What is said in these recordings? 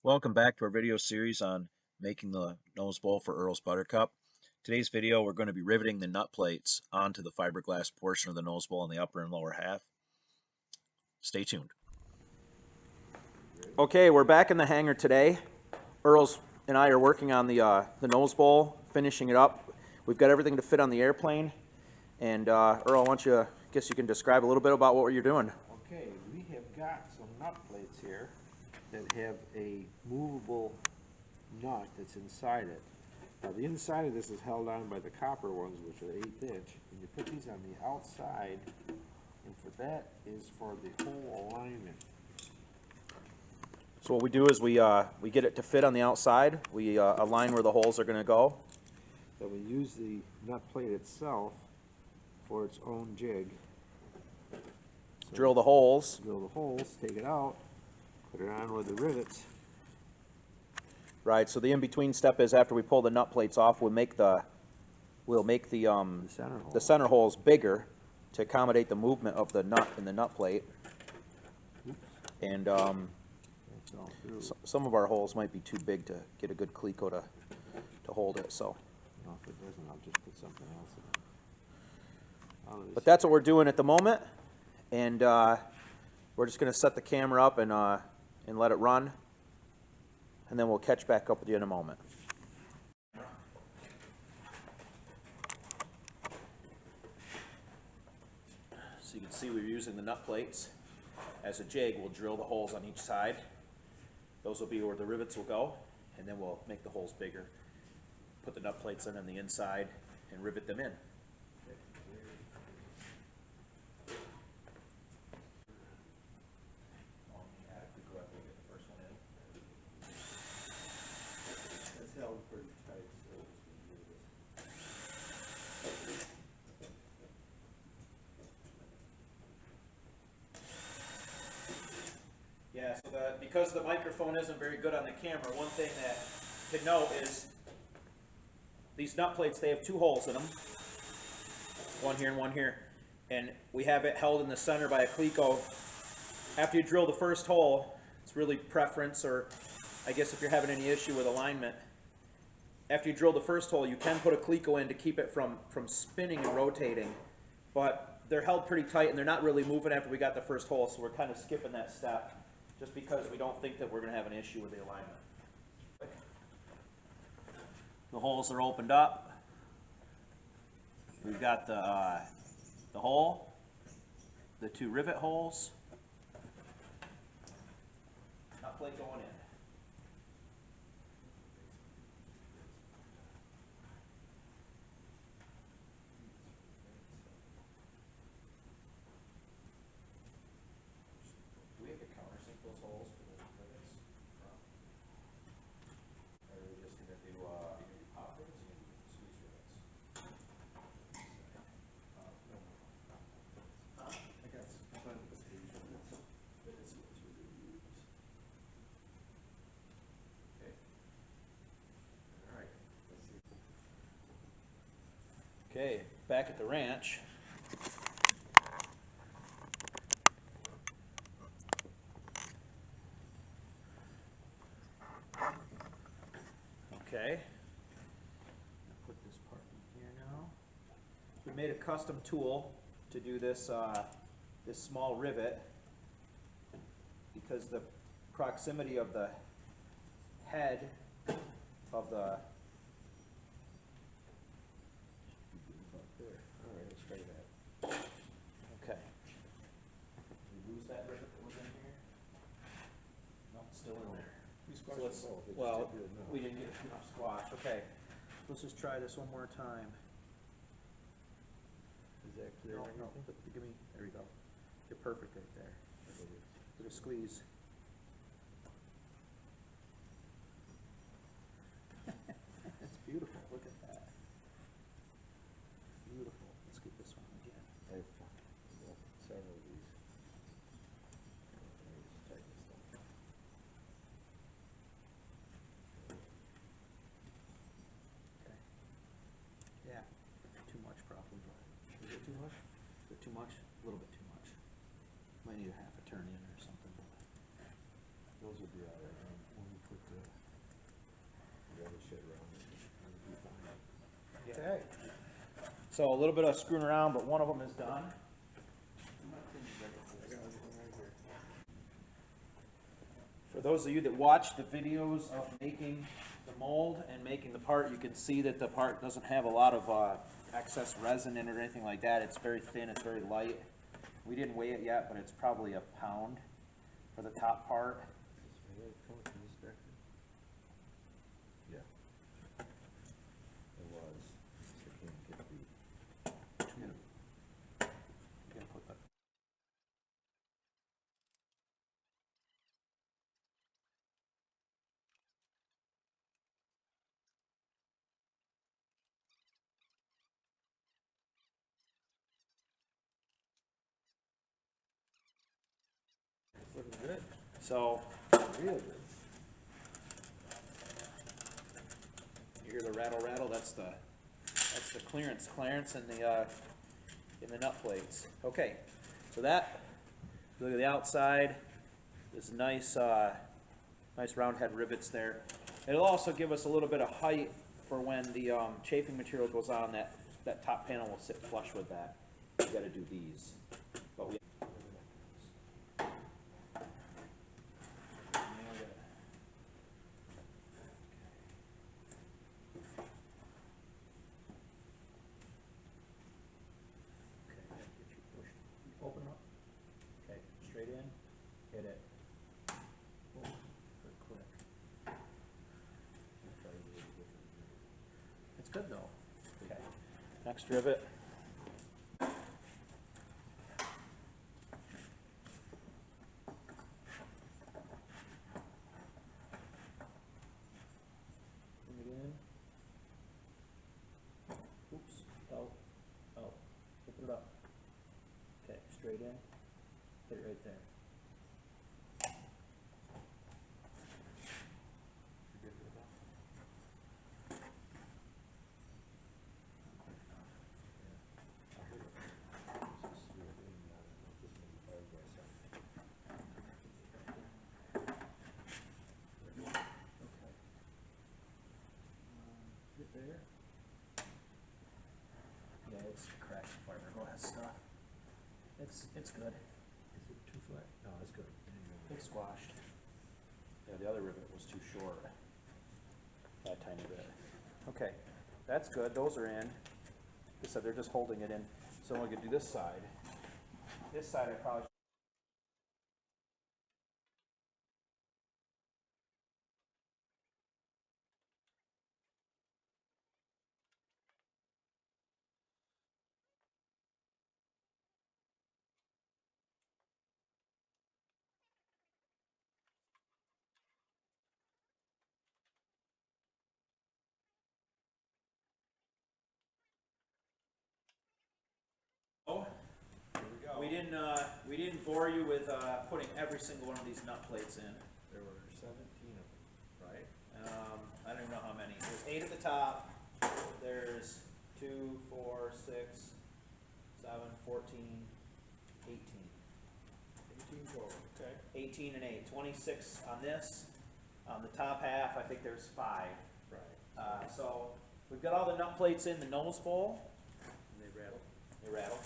Welcome back to our video series on making the nose bowl for Earl's Buttercup. Today's video we're going to be riveting the nut plates onto the fiberglass portion of the nose bowl in the upper and lower half. Stay tuned. Okay, we're back in the hangar today. Earl's and I are working on the nose bowl, finishing it up. We've got everything to fit on the airplane. And Earl, I guess you can describe a little bit about what you're doing. Okay, we have got some nut plates here that have a movable nut that's inside it. Now the inside of this is held on by the copper ones, which are 1/8 inch, and you put these on the outside, and for that is for the hole alignment. So what we do is we get it to fit on the outside. We align where the holes are going to go. Then we use the nut plate itself for its own jig. So Drill the holes. drill the holes, take it out, put it on with the rivets. Right. So the in-between step is after we pull the nut plates off, we'll make the center holes bigger to accommodate the movement of the nut in the nut plate. And some of our holes might be too big to get a good cleco to hold it. So. No, if it doesn't, I'll just put something else in it. But that's what we're doing at the moment, and we're just going to set the camera up and let it run, and then we'll catch back up with you in a moment. So you can see we're using the nut plates as a jig. We'll drill the holes on each side. Those will be where the rivets will go, and then we'll make the holes bigger. Put the nut plates in on the inside and rivet them in. It's held pretty tight, so Yeah, so because the microphone isn't very good on the camera, one thing that to note is these nut plates, they have two holes in them, one here and one here, and we have it held in the center by a cleco. After you drill the first hole, it's really preference, or I guess if you're having any issue with alignment, after you drill the first hole, you can put a cleco in to keep it from spinning and rotating, but they're held pretty tight and they're not really moving after we got the first hole, so we're kind of skipping that step just because we don't think that we're going to have an issue with the alignment. The holes are opened up. We've got the hole, the two rivet holes, nut plate going in. Do we have to countersink those holes for the rivets? Or are we just going to do pop rivets and squeeze rivets? Okay. All right. Okay, back at the ranch. Okay. Put this part in here now. We made a custom tool to do this this small rivet because the proximity of the head of the Alright, let's try that. okay. Did we lose that rivet that was in here? No, it's still in there. So let's, well, we didn't get enough squash. Okay, let's just try this one more time. Is that clear? No, no, give me, there you go. You're perfect right there. Give it a squeeze. That's beautiful, look at that. Beautiful. Let's get this one again. I have several of these. Let me just tighten this down. Okay. Yeah, too much probably, but. Is it too much? Is it too much? A little bit too much. Might need a half a turn in or something. Those would be alright. One put the other shit around it. It'll be fine. Okay. So a little bit of screwing around, but one of them is done. I got everything right here. For those of you that watch the videos of making the mold and making the part, you can see that the part doesn't have a lot of excess resin in it or anything like that. It's very thin, it's very light. We didn't weigh it yet, but it's probably a pound for the top part. Is this coming from this direction? Yeah. It was. I can't get the two. You can put the Looking good. so Real good. you hear the rattle rattle. That's the clearance in the nut plates. Okay, so that, look at the outside. There's nice nice round head rivets there. It'll also give us a little bit of height for when the chafing material goes on. That top panel will sit flush with that. You got to do these, but we. Open up. Okay, straight in. Hit it. Good click. It's good though. Okay. Next rivet. Bring it in. Oops. Out. Out. Open it up. Okay, straight in. Hit it right there. Get there. Yeah, it's cracked fiberglass stuff. It's good. Is it too flat? No, that's good. It's squashed. Yeah, the other rivet was too short. That tiny bit. Okay, that's good. Those are in. Like I said, they're just holding it in. So we could do this side. This side I probably. Oh, we didn't bore you with putting every single one of these nut plates in. There were 17 of them, right? I don't even know how many. There's 8 at the top. There's 2, 4, 6, 7, 14, 18. 18 total. Okay. 18 and 8. 26 on this. On the top half, I think there's 5. Right. So we've got all the nut plates in the nose bowl. And they rattle. They rattle.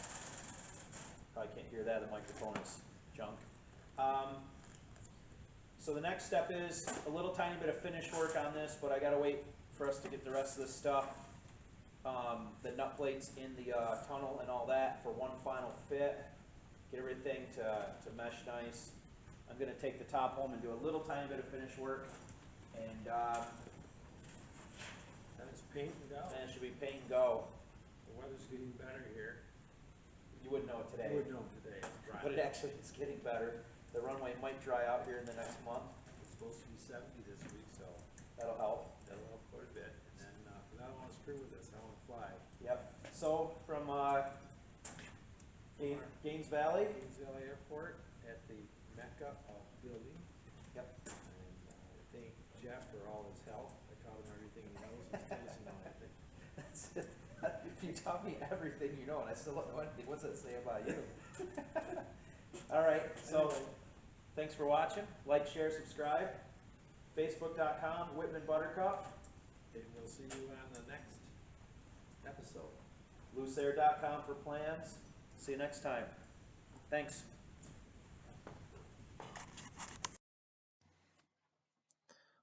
Probably can't hear that. The microphone is junk. So the next step is a little tiny bit of finish work on this, but I gotta wait for us to get the rest of this stuff, the nut plates in the tunnel and all that for one final fit. Get everything to mesh nice. I'm gonna take the top home and do a little tiny bit of finish work, and Then it's paint and go. then it should be paint and go. The weather's getting better here. You wouldn't know it today. You would know today. It's dry. But it actually is getting better. The runway might dry out here in the next month. It's supposed to be 70 this week, so That'll help. that'll help quite a bit. And then, because I don't want to screw with this, I want to fly. Yep. So from Gaines Valley. Gainesville Airport at the Mecca of building. Yep. And I thank Jeff for all his help. I taught him everything he knows. He's doesn't know anything. That's it. You taught me everything you know, and I still don't know anything. What's that say about you? All right. So Anyway, thanks for watching. Like, share, subscribe. Facebook.com, Whitman Buttercup. And we'll see you on the next episode. Looseair.com for plans. See you next time. Thanks.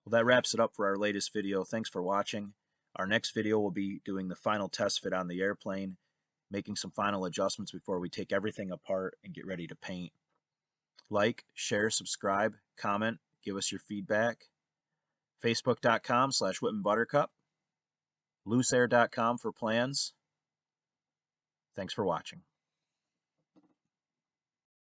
Well, that wraps it up for our latest video. Thanks for watching. Our next video will be doing the final test fit on the airplane, making some final adjustments before we take everything apart and get ready to paint. Like, share, subscribe, comment, give us your feedback. Facebook.com/WhitmanButtercup. Looseair.com for plans. Thanks for watching.